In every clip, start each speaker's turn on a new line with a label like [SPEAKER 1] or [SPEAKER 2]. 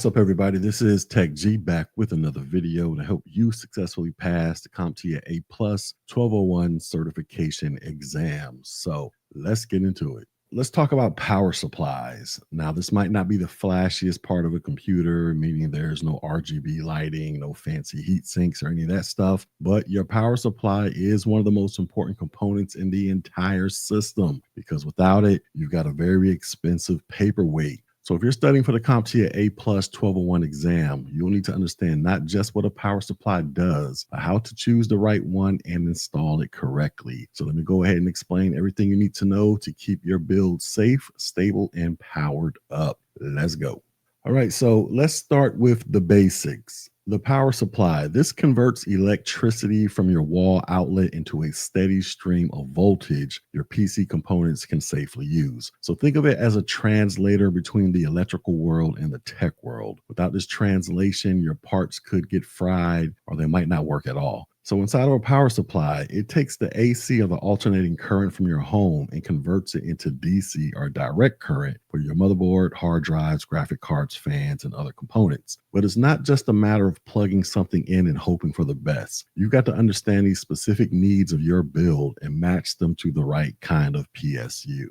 [SPEAKER 1] What's up, everybody? This is Tech G back with another video to help you successfully pass the CompTIA A Plus 1201 certification exam. So let's get into it. Let's talk about power supplies. Now, this might not be the flashiest part of a computer, meaning there's no RGB lighting, no fancy heat sinks or any of that stuff, but your power supply is one of the most important components in the entire system because without it, you've got a very expensive paperweight. So if you're studying for the CompTIA A Plus 1201 exam, you'll need to understand not just what a power supply does, but how to choose the right one and install it correctly. So let me go ahead and explain everything you need to know to keep your build safe, stable, and powered up. Let's go. All right, so let's start with the basics. The power supply. This converts electricity from your wall outlet into a steady stream of voltage your PC components can safely use. So think of it as a translator between the electrical world and the tech world. Without this translation, your parts could get fried or they might not work at all. So inside of a power supply, it takes the AC or the alternating current from your home and converts it into DC or direct current for your motherboard, hard drives, graphic cards, fans, and other components. But it's not just a matter of plugging something in and hoping for the best. You've got to understand these specific needs of your build and match them to the right kind of PSU.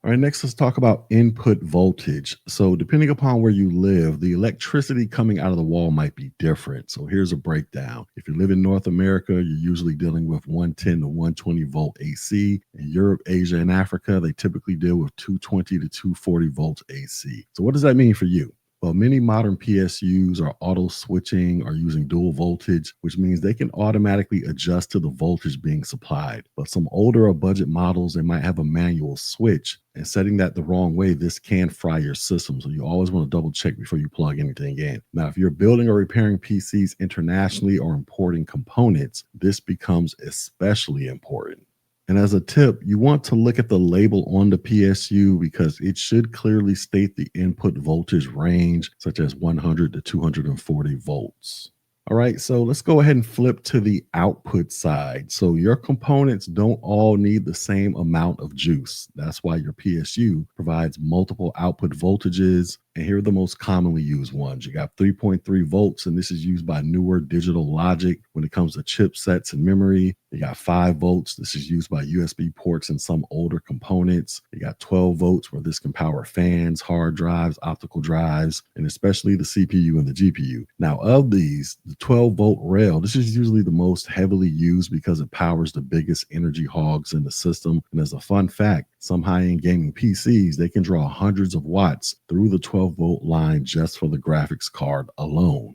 [SPEAKER 1] All right, next let's talk about input voltage. So depending upon where you live, the electricity coming out of the wall might be different. So here's a breakdown. If you live in North America, you're usually dealing with 110 to 120 volt AC. In Europe, Asia, and Africa, they typically deal with 220 to 240 volts AC. So what does that mean for you? Well, many modern PSUs are auto switching or using dual voltage, which means they can automatically adjust to the voltage being supplied. But some older or budget models, they might have a manual switch, and setting that the wrong way, this can fry your system. So you always want to double check before you plug anything in. Now, if you're building or repairing PCs internationally or importing components, this becomes especially important. And as a tip, you want to look at the label on the PSU because it should clearly state the input voltage range, such as 100 to 240 volts. All right, so let's go ahead and flip to the output side. So your components don't all need the same amount of juice. That's why your PSU provides multiple output voltages. And here are the most commonly used ones. You got 3.3 volts, and this is used by newer digital logic when it comes to chipsets and memory. You got 5 volts. This is used by USB ports and some older components. You got 12 volts, where this can power fans, hard drives, optical drives, and especially the CPU and the GPU. Now, of these, the 12 volt rail, this is usually the most heavily used because it powers the biggest energy hogs in the system. And as a fun fact, some high-end gaming PCs, they can draw hundreds of watts through the 12 volt line just for the graphics card alone.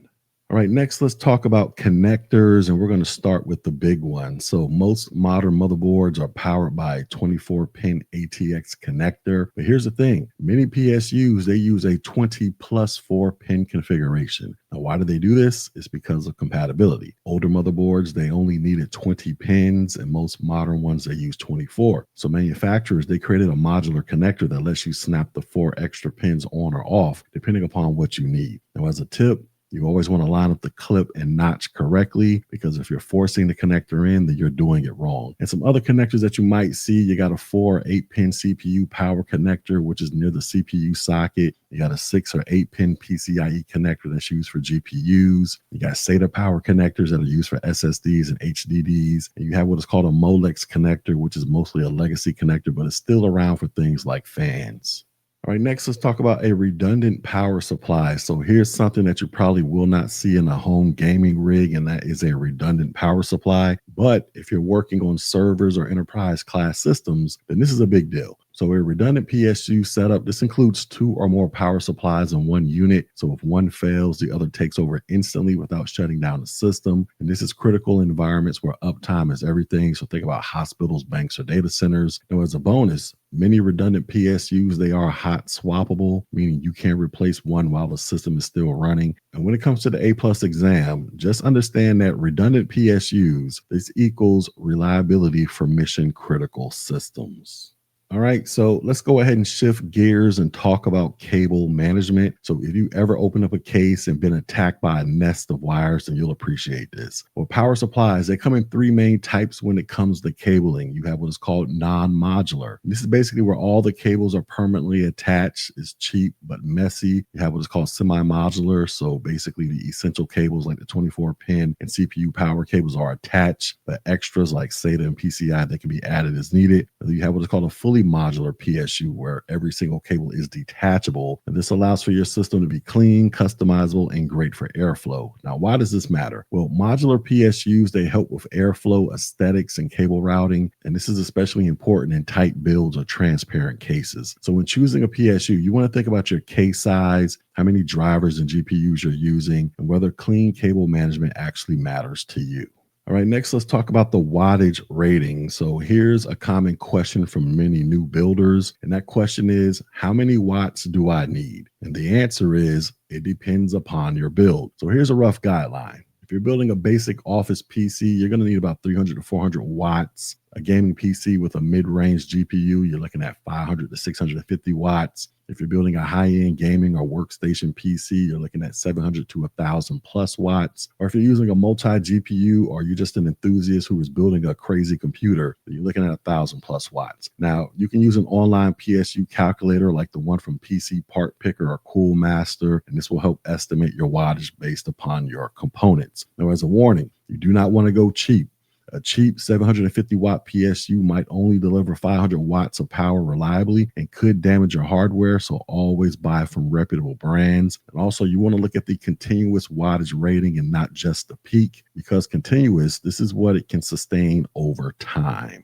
[SPEAKER 1] All right, next let's talk about connectors, and we're going to start with the big one. So most modern motherboards are powered by a 24-pin ATX connector. But here's the thing, many PSUs, they use a 20 plus 4-pin configuration. Now, why do they do this? It's because of compatibility. Older motherboards, they only needed 20 pins, and most modern ones, they use 24. So manufacturers, they created a modular connector that lets you snap the 4 extra pins on or off, depending upon what you need. Now, as a tip, you always want to line up the clip and notch correctly, because if you're forcing the connector in, then you're doing it wrong. And some other connectors that you might see, you got a 4 or 8-pin CPU power connector, which is near the CPU socket. You got a 6 or 8-pin PCIe connector that's used for GPUs. You got SATA power connectors that are used for SSDs and HDDs. And you have what is called a Molex connector, which is mostly a legacy connector, but it's still around for things like fans. All right, next let's talk about a redundant power supply. So here's something that you probably will not see in a home gaming rig, and that is a redundant power supply. But if you're working on servers or enterprise class systems, then this is a big deal. So a redundant PSU setup, this includes 2 or more power supplies in one unit. So if one fails, the other takes over instantly without shutting down the system. And this is critical in environments where uptime is everything. So think about hospitals, banks, or data centers. Now, as a bonus, many redundant PSUs, they are hot swappable, meaning you can replace one while the system is still running. And when it comes to the A+ exam, just understand that redundant PSUs, this equals reliability for mission critical systems. All right, so let's go ahead and shift gears and talk about cable management. So, if you ever open up a case and been attacked by a nest of wires, then you'll appreciate this. Well, power supplies, they come in three main types when it comes to cabling. You have what is called non-modular. This is basically where all the cables are permanently attached. It's cheap but messy. You have what is called semi-modular. So, basically, the essential cables like the 24-pin and CPU power cables are attached, but extras like SATA and PCI, they can be added as needed. You have what is called a fully modular PSU, where every single cable is detachable. And this allows for your system to be clean, customizable, and great for airflow. Now, why does this matter? Well, modular PSUs, they help with airflow, aesthetics, and cable routing. And this is especially important in tight builds or transparent cases. So when choosing a PSU, you want to think about your case size, how many drivers and GPUs you're using, and whether clean cable management actually matters to you. All right, next let's talk about the wattage rating. So here's a common question from many new builders. And that question is, how many watts do I need? And the answer is, it depends upon your build. So here's a rough guideline. If you're building a basic office PC, you're going to need about 300 to 400 watts. A gaming PC with a mid-range GPU, you're looking at 500 to 650 watts. If you're building a high-end gaming or workstation PC, you're looking at 700 to 1,000 plus watts. Or if you're using a multi-GPU, or you're just an enthusiast who is building a crazy computer, you're looking at 1,000 plus watts. Now, you can use an online PSU calculator like the one from PC Part Picker or Coolmaster, and this will help estimate your wattage based upon your components. Now, as a warning, you do not want to go cheap. A cheap 750 watt PSU might only deliver 500 watts of power reliably and could damage your hardware, so always buy from reputable brands. And also, you want to look at the continuous wattage rating and not just the peak, because continuous, this is what it can sustain over time.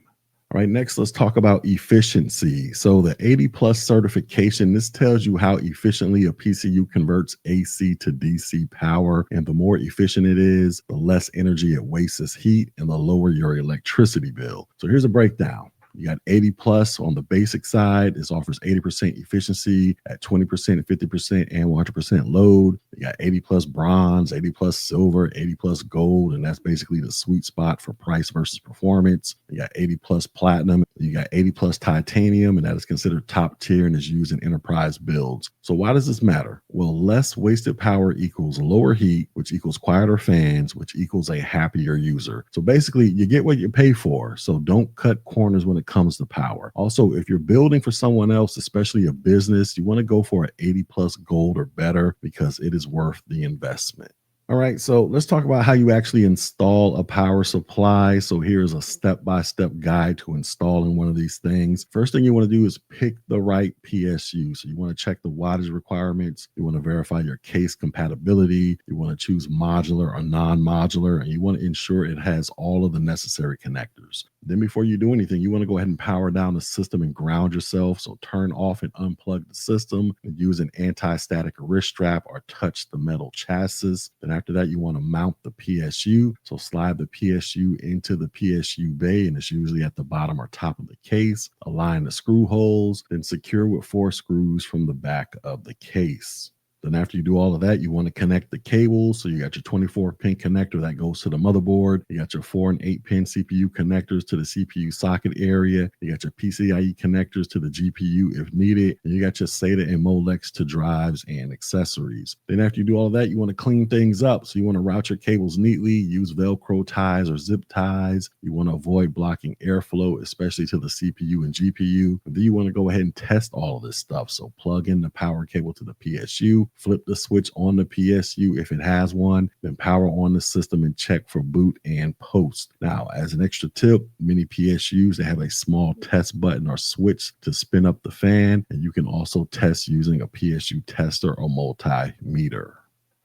[SPEAKER 1] All right, next let's talk about efficiency. So the 80 plus certification, this tells you how efficiently a PCU converts AC to DC power. And the more efficient it is, the less energy it wastes as heat and the lower your electricity bill. So here's a breakdown. You got 80 plus on the basic side. This offers 80% efficiency at 20%, 50%, and 100% load. You got 80 plus bronze, 80 plus silver, 80 plus gold, and that's basically the sweet spot for price versus performance. You got 80 plus platinum. You got 80 plus titanium, and that is considered top tier and is used in enterprise builds. So why does this matter? Well, less wasted power equals lower heat, which equals quieter fans, which equals a happier user. So basically, you get what you pay for. So don't cut corners when it comes to power. Also, if you're building for someone else, especially a business, you want to go for an 80 plus gold or better because it is worth the investment. All right, so let's talk about how you actually install a power supply. So here's a step-by-step guide to installing one of these things. First thing you want to do is pick the right PSU. So you want to check the wattage requirements. You want to verify your case compatibility. You want to choose modular or non-modular, and you want to ensure it has all of the necessary connectors. Then before you do anything, you want to go ahead and power down the system and ground yourself. So turn off and unplug the system and use an anti-static wrist strap or touch the metal chassis. Then after that, you want to mount the PSU. So slide the PSU into the PSU bay, and it's usually at the bottom or top of the case. Align the screw holes, then secure with 4 screws from the back of the case. Then after you do all of that, you want to connect the cables. So you got your 24-pin connector that goes to the motherboard. You got your 4 and 8-pin CPU connectors to the CPU socket area. You got your PCIe connectors to the GPU if needed. And you got your SATA and Molex to drives and accessories. Then after you do all of that, you want to clean things up. So you want to route your cables neatly, use Velcro ties or zip ties. You want to avoid blocking airflow, especially to the CPU and GPU. And then you want to go ahead and test all of this stuff. So plug in the power cable to the PSU. Flip the switch on the PSU if it has one, then power on the system and check for boot and post. Now, as an extra tip, many PSUs, they have a small test button or switch to spin up the fan, and you can also test using a PSU tester or multimeter.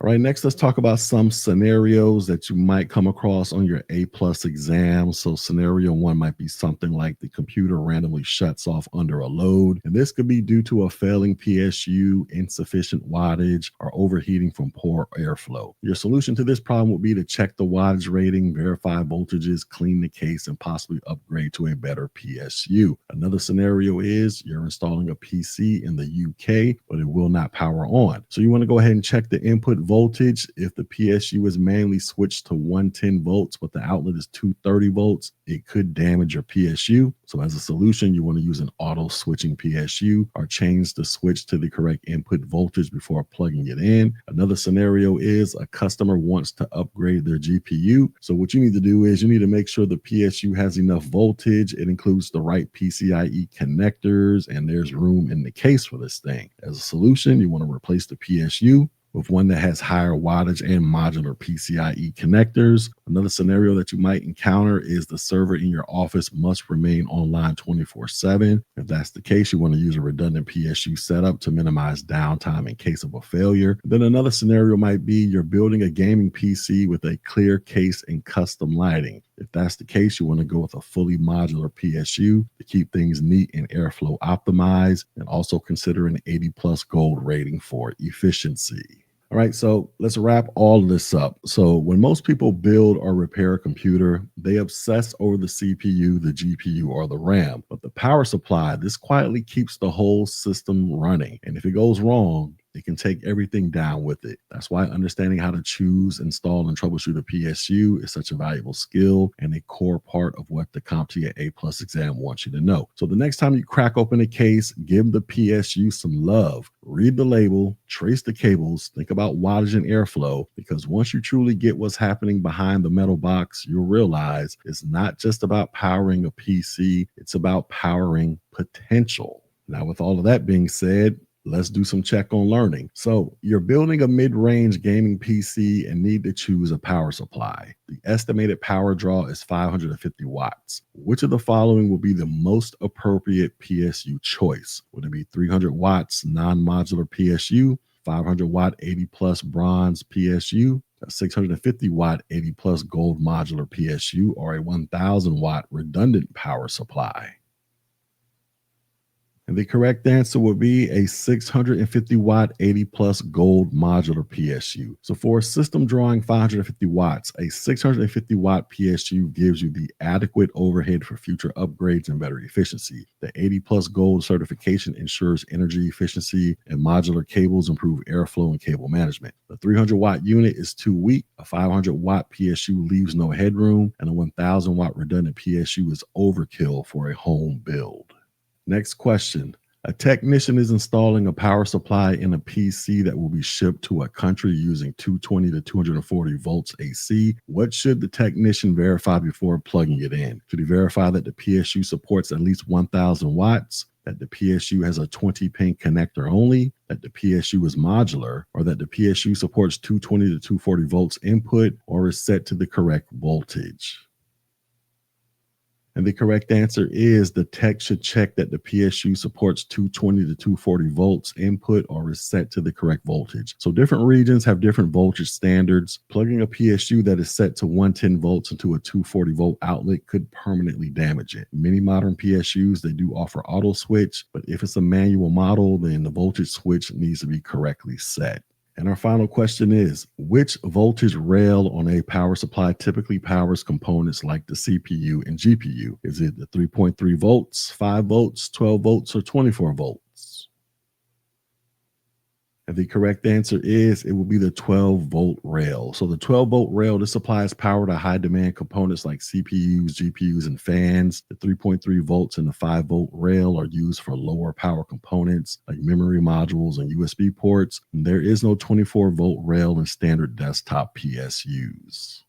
[SPEAKER 1] All right, next let's talk about some scenarios that you might come across on your A+ exam. So scenario 1 might be something like the computer randomly shuts off under a load. And this could be due to a failing PSU, insufficient wattage, or overheating from poor airflow. Your solution to this problem would be to check the wattage rating, verify voltages, clean the case, and possibly upgrade to a better PSU. Another scenario is you're installing a PC in the UK, but it will not power on. So you want to go ahead and check the input voltage. If the PSU is manually switched to 110 volts, but the outlet is 230 volts, it could damage your PSU. So as a solution, you want to use an auto switching PSU or change the switch to the correct input voltage before plugging it in. Another scenario is a customer wants to upgrade their GPU. So what you need to do is you need to make sure the PSU has enough voltage. It includes the right PCIe connectors, and there's room in the case for this thing. As a solution, you want to replace the PSU with one that has higher wattage and modular PCIe connectors. Another scenario that you might encounter is the server in your office must remain online 24/7. If that's the case, you want to use a redundant PSU setup to minimize downtime in case of a failure. Then another scenario might be you're building a gaming PC with a clear case and custom lighting. If that's the case, you want to go with a fully modular PSU to keep things neat and airflow optimized, and also consider an 80+ gold rating for efficiency. All right, so let's wrap all of this up. So when most people build or repair a computer, they obsess over the CPU, the GPU, or the RAM. But the power supply, this quietly keeps the whole system running. And if it goes wrong, it can take everything down with it. That's why understanding how to choose, install, and troubleshoot a PSU is such a valuable skill and a core part of what the CompTIA A+ exam wants you to know. So the next time you crack open a case, give the PSU some love. Read the label, trace the cables, think about wattage and airflow, because once you truly get what's happening behind the metal box, you'll realize it's not just about powering a PC, it's about powering potential. Now, with all of that being said, let's do some check on learning. So you're building a mid-range gaming PC and need to choose a power supply. The estimated power draw is 550 watts. Which of the following will be the most appropriate PSU choice? Would it be 300 watts non-modular PSU, 500 watt 80+ bronze PSU, a 650 watt 80+ gold modular PSU, or a 1000 watt redundant power supply? And the correct answer would be a 650 watt 80+ gold modular PSU. So for a system drawing 550 watts, a 650 watt PSU gives you the adequate overhead for future upgrades and better efficiency. The 80+ gold certification ensures energy efficiency, and modular cables improve airflow and cable management. The 300 watt unit is too weak. A 500 watt PSU leaves no headroom, and a 1000 watt redundant PSU is overkill for a home build. Next question. A technician is installing a power supply in a PC that will be shipped to a country using 220 to 240 volts AC. What should the technician verify before plugging it in? Should he verify that the PSU supports at least 1000 watts, that the PSU has a 20-pin connector only, that the PSU is modular, or that the PSU supports 220 to 240 volts input or is set to the correct voltage? And the correct answer is the tech should check that the PSU supports 220 to 240 volts input or is set to the correct voltage. So different regions have different voltage standards. Plugging a PSU that is set to 110 volts into a 240 volt outlet could permanently damage it. Many modern PSUs, they do offer auto switch, but if it's a manual model, then the voltage switch needs to be correctly set. And our final question is, which voltage rail on a power supply typically powers components like the CPU and GPU? Is it the 3.3 volts, 5 volts, 12 volts, or 24 volts? And the correct answer is it will be the 12-volt rail. So the 12-volt rail, this supplies power to high-demand components like CPUs, GPUs, and fans. The 3.3 volts and the 5-volt rail are used for lower power components like memory modules and USB ports. And there is no 24-volt rail in standard desktop PSUs.